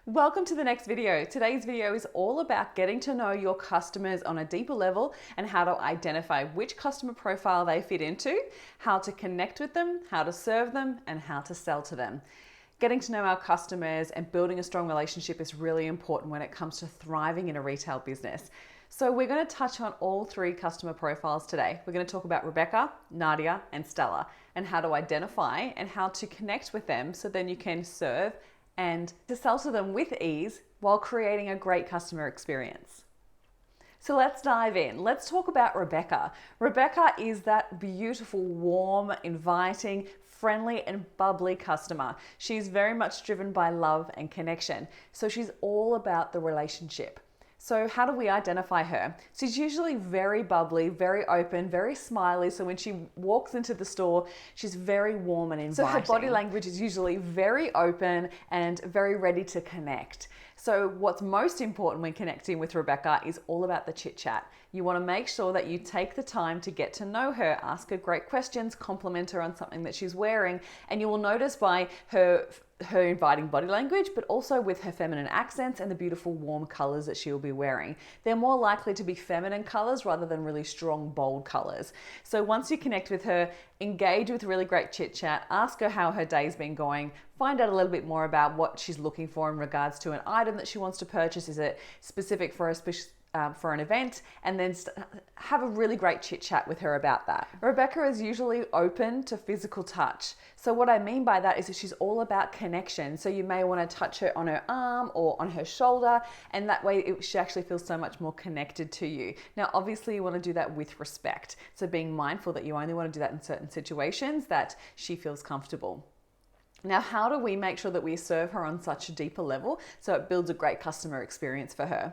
Welcome to the next video. Today's video is all about getting to know your customers on a deeper level and how to identify which customer profile they fit into, how to connect with them, how to serve them, and how to sell to them. Getting to know our customers and building a strong relationship is really important when it comes to thriving in a retail business. So we're going to touch on all three customer profiles today. We're going to talk about Rebecca, Nadia, and Stella, and how to identify and how to connect with them so then you can serve and to sell to them with ease while creating a great customer experience. So let's dive in. Let's talk about Rebecca. Rebecca is that beautiful, warm, inviting, friendly and bubbly customer. She's very much driven by love and connection. So she's all about the relationship. So how do we identify her? She's usually very bubbly, very open, very smiley. So when she walks into the store, she's very warm and inviting. So her body language is usually very open and very ready to connect. So what's most important when connecting with Rebecca is all about the chit chat. You want to make sure that you take the time to get to know her, ask her great questions, compliment her on something that she's wearing, and you will notice by her inviting body language, but also with her feminine accents and the beautiful warm colors that she will be wearing. They're more likely to be feminine colors rather than really strong, bold colors. So once you connect with her, engage with really great chit chat, ask her how her day's been going, find out a little bit more about what she's looking for in regards to an item that she wants to purchase. Is it specific for for an event, and then have a really great chit chat with her about that. Rebecca is usually open to physical touch. So what I mean by that is that she's all about connection. So you may want to touch her on her arm or on her shoulder, and that way she actually feels so much more connected to you. Now, obviously you want to do that with respect. So being mindful that you only want to do that in certain situations that she feels comfortable. Now, how do we make sure that we serve her on such a deeper level so it builds a great customer experience for her?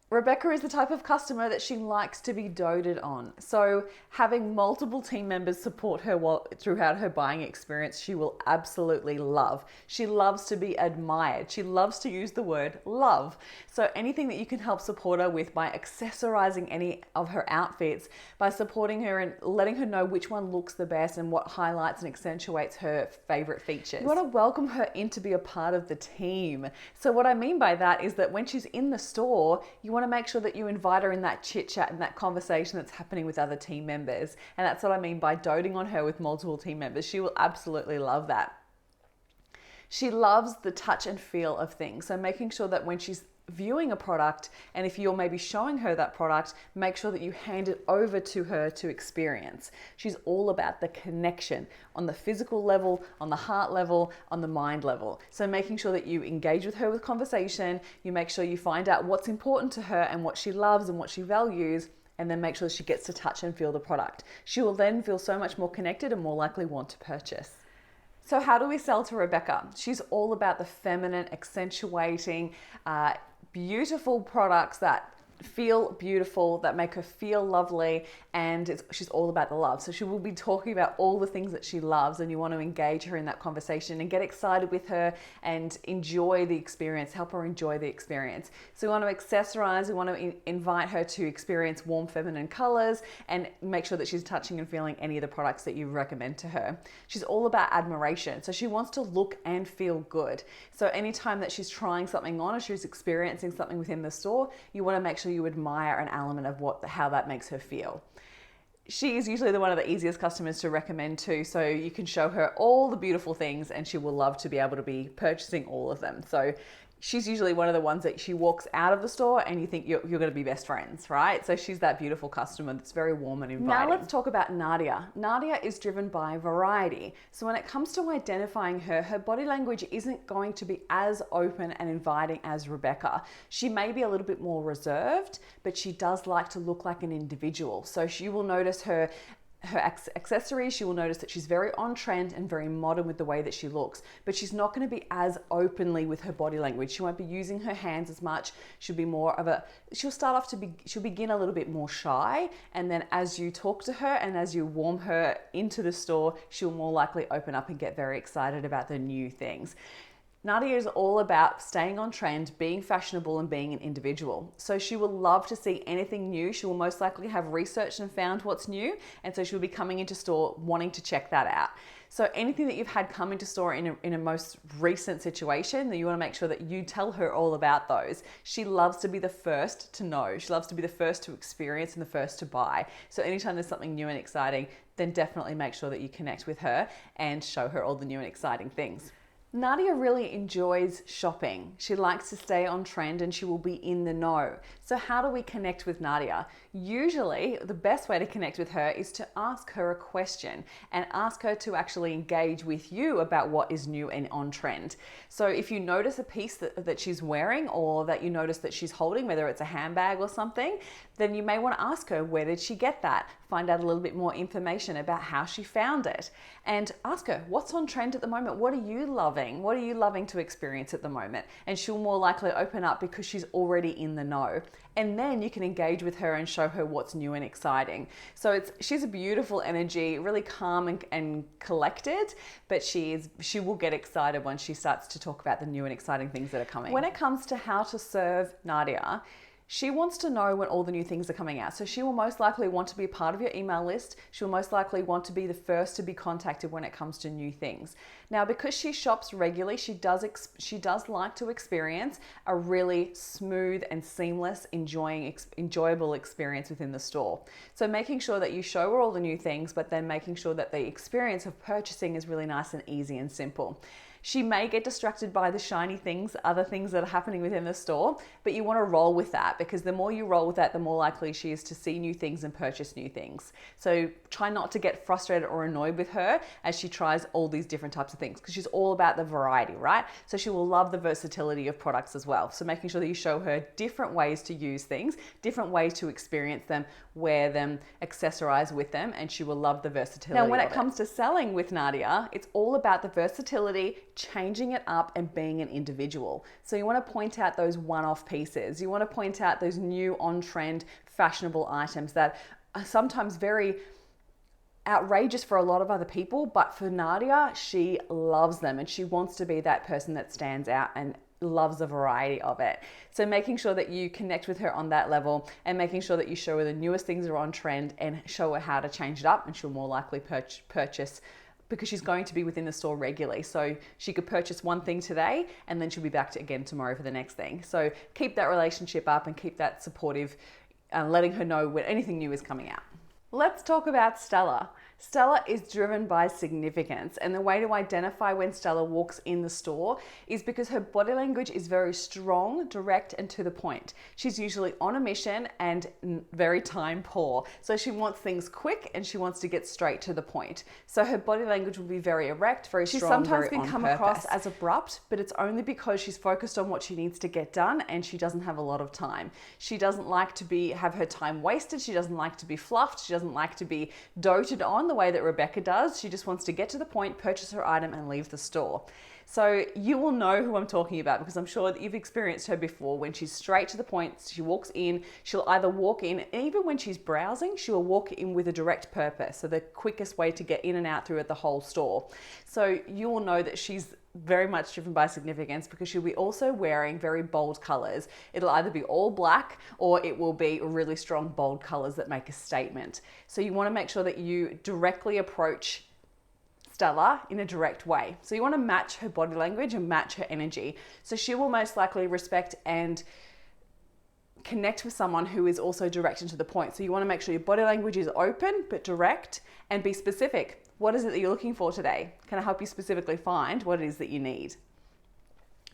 Rebecca is the type of customer that she likes to be doted on. So having multiple team members support her throughout her buying experience, she will absolutely love. She loves to be admired. She loves to use the word love. So anything that you can help support her with by accessorizing any of her outfits, by supporting her and letting her know which one looks the best and what highlights and accentuates her favorite features. You want to welcome her in to be a part of the team. So what I mean by that is that when she's in the store, you want to make sure that you invite her in that chit chat and that conversation that's happening with other team members. And that's what I mean by doting on her with multiple team members. She will absolutely love that. She loves the touch and feel of things. So making sure that when she's viewing a product, and if you're maybe showing her that product, make sure that you hand it over to her to experience. She's all about the connection on the physical level, on the heart level, on the mind level. So making sure that you engage with her with conversation, you make sure you find out what's important to her and what she loves and what she values, and then make sure she gets to touch and feel the product. She will then feel so much more connected and more likely want to purchase. So how do we sell to Rebecca? She's all about the feminine, accentuating, beautiful products that feel beautiful, that make her feel lovely, and she's all about the love. So she will be talking about all the things that she loves, and you want to engage her in that conversation and get excited with her and enjoy the experience, help her enjoy the experience. So we want to accessorize, we want to invite her to experience warm feminine colors and make sure that she's touching and feeling any of the products that you recommend to her. She's all about admiration. So she wants to look and feel good. So anytime that she's trying something on or she's experiencing something within the store, you want to make sure you admire an element of how that makes her feel. She is usually one of the easiest customers to recommend to, so you can show her all the beautiful things and she will love to be able to be purchasing all of them. So she's usually one of the ones that she walks out of the store and you think you're going to be best friends, right? So she's that beautiful customer that's very warm and inviting. Now let's talk about Nadia. Nadia is driven by variety. So when it comes to identifying her, her body language isn't going to be as open and inviting as Rebecca. She may be a little bit more reserved, but she does like to look like an individual. So she will notice her accessories, she will notice that she's very on trend and very modern with the way that she looks, but she's not going to be as openly with her body language. She won't be using her hands as much. She'll be more of she'll begin a little bit more shy, and then as you talk to her and as you warm her into the store, she'll more likely open up and get very excited about the new things. Nadia is all about staying on trend, being fashionable and being an individual. So she will love to see anything new. She will most likely have researched and found what's new. And so she'll be coming into store wanting to check that out. So anything that you've had come into store in a most recent situation, that you want to make sure that you tell her all about those. She loves to be the first to know. She loves to be the first to experience and the first to buy. So anytime there's something new and exciting, then definitely make sure that you connect with her and show her all the new and exciting things. Nadia really enjoys shopping. She likes to stay on trend and she will be in the know. So how do we connect with Nadia? Usually the best way to connect with her is to ask her a question and ask her to actually engage with you about what is new and on trend. So if you notice a piece that she's wearing or that you notice that she's holding, whether it's a handbag or something, then you may want to ask her, where did she get that? Find out a little bit more information about how she found it and ask her, what's on trend at the moment? What are you loving? What are you loving to experience at the moment? And she'll more likely open up because she's already in the know. And then you can engage with her and show her what's new and exciting. So she's a beautiful energy, really calm and collected, but she will get excited once she starts to talk about the new and exciting things that are coming. When it comes to how to serve Nadia, she wants to know when all the new things are coming out. So she will most likely want to be a part of your email list. She'll most likely want to be the first to be contacted when it comes to new things. Now, because she shops regularly, she does like to experience a really smooth and seamless, enjoyable experience within the store. So making sure that you show her all the new things, but then making sure that the experience of purchasing is really nice and easy and simple. She may get distracted by the shiny things, other things that are happening within the store, but you want to roll with that because the more you roll with that, the more likely she is to see new things and purchase new things. So try not to get frustrated or annoyed with her as she tries all these different types of things because she's all about the variety, right? So she will love the versatility of products as well. So making sure that you show her different ways to use things, different ways to experience them, wear them, accessorize with them, and she will love the versatility. Now, when it comes to selling with Nadia, it's all about the versatility, changing it up and being an individual. So you want to point out those one-off pieces. You want to point out those new on-trend fashionable items that are sometimes very outrageous for a lot of other people, but for Nadia, she loves them and she wants to be that person that stands out and loves the variety of it. So making sure that you connect with her on that level and making sure that you show her the newest things are on trend and show her how to change it up, and she'll more likely purchase because she's going to be within the store regularly. So she could purchase one thing today and then she'll be back again tomorrow for the next thing. So keep that relationship up and keep that supportive, letting her know when anything new is coming out. Let's talk about Stella. Stella is driven by significance, and the way to identify when Stella walks in the store is because her body language is very strong, direct, and to the point. She's usually on a mission and very time poor. So she wants things quick and she wants to get straight to the point. So her body language will be very erect, very strong, very on purpose. She sometimes can come across as abrupt, but it's only because she's focused on what she needs to get done and she doesn't have a lot of time. She doesn't like to have her time wasted. She doesn't like to be fluffed. She doesn't like to be doted on the way that Rebecca does. She just wants to get to the point, purchase her item, and leave the store. So you will know who I'm talking about because I'm sure that you've experienced her before. When she's straight to the point, she walks in, she'll either walk in, even when she's browsing, she'll walk in with a direct purpose. So the quickest way to get in and out through the whole store. So you will know that she's very much driven by significance because she'll be also wearing very bold colors. It'll either be all black or it will be really strong, bold colors that make a statement. So you want to make sure that you directly approach Stella in a direct way. So you want to match her body language and match her energy. So she will most likely respect and connect with someone who is also direct and to the point. So you want to make sure your body language is open but direct and be specific. What is it that you're looking for today? Can I help you specifically find what it is that you need?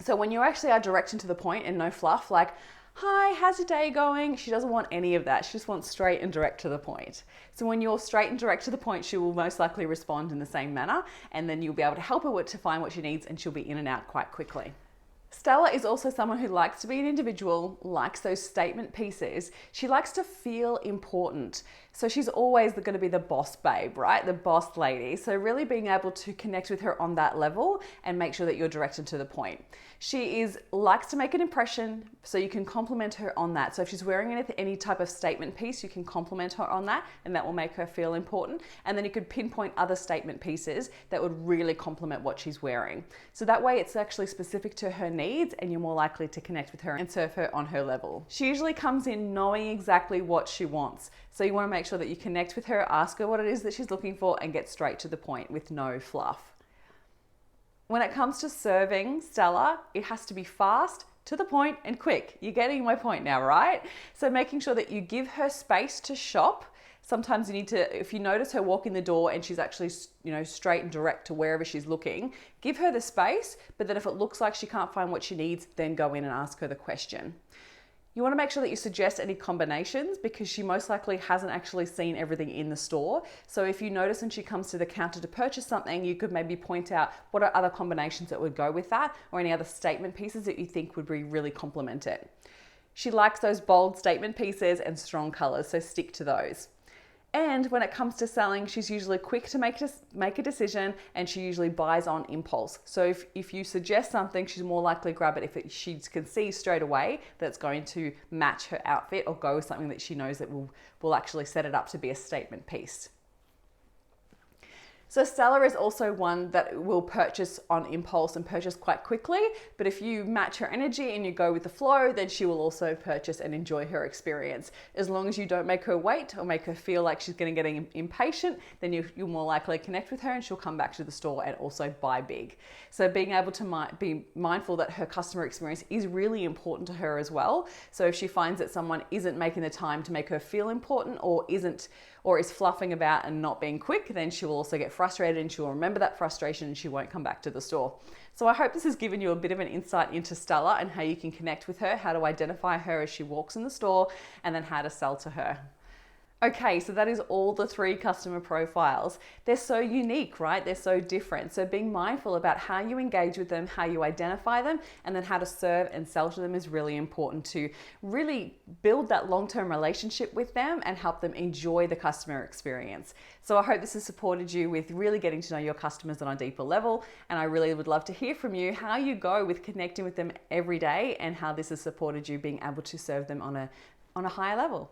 So when you actually are direct and to the point and no fluff, like, hi, how's your day going? She doesn't want any of that. She just wants straight and direct to the point. So when you're straight and direct to the point, she will most likely respond in the same manner, and then you'll be able to help her to find what she needs, and she'll be in and out quite quickly. Stella is also someone who likes to be an individual, likes those statement pieces. She likes to feel important. So she's always going to be the boss babe, right? The boss lady. So really being able to connect with her on that level and make sure that you're directed to the point. She likes to make an impression, so you can compliment her on that. So if she's wearing any type of statement piece, you can compliment her on that, and that will make her feel important. And then you could pinpoint other statement pieces that would really complement what she's wearing. So that way it's actually specific to her needs, and you're more likely to connect with her and serve her on her level. She usually comes in knowing exactly what she wants. So you want to make sure that you connect with her, ask her what it is that she's looking for, and get straight to the point with no fluff. When it comes to serving Stella, it has to be fast, to the point, and quick. You're getting my point now, right? So making sure that you give her space to shop. Sometimes you need to, if you notice her walk in the door and she's actually, straight and direct to wherever she's looking, give her the space, but then if it looks like she can't find what she needs, then go in and ask her the question. You want to make sure that you suggest any combinations because she most likely hasn't actually seen everything in the store. So if you notice when she comes to the counter to purchase something, you could maybe point out what are other combinations that would go with that or any other statement pieces that you think would be really complement it. She likes those bold statement pieces and strong colors, so stick to those. And when it comes to selling, she's usually quick to make a decision and she usually buys on impulse. So if you suggest something, she's more likely to grab it if she can see straight away that's going to match her outfit or go with something that she knows that will actually set it up to be a statement piece. So Stella is also one that will purchase on impulse and purchase quite quickly, but if you match her energy and you go with the flow, then she will also purchase and enjoy her experience. As long as you don't make her wait or make her feel like she's going to get impatient, then you're more likely to connect with her and she'll come back to the store and also buy big. So being able to be mindful that her customer experience is really important to her as well. So if she finds that someone isn't making the time to make her feel important or is fluffing about and not being quick, then she will also get frustrated and she'll remember that frustration and she won't come back to the store. So I hope this has given you a bit of an insight into Stella and how you can connect with her, how to identify her as she walks in the store, and then how to sell to her. Okay, so that is all the 3 customer profiles. They're so unique, right? They're so different. So being mindful about how you engage with them, how you identify them, and then how to serve and sell to them is really important to really build that long-term relationship with them and help them enjoy the customer experience. So I hope this has supported you with really getting to know your customers on a deeper level. And I really would love to hear from you how you go with connecting with them every day and how this has supported you being able to serve them on a higher level.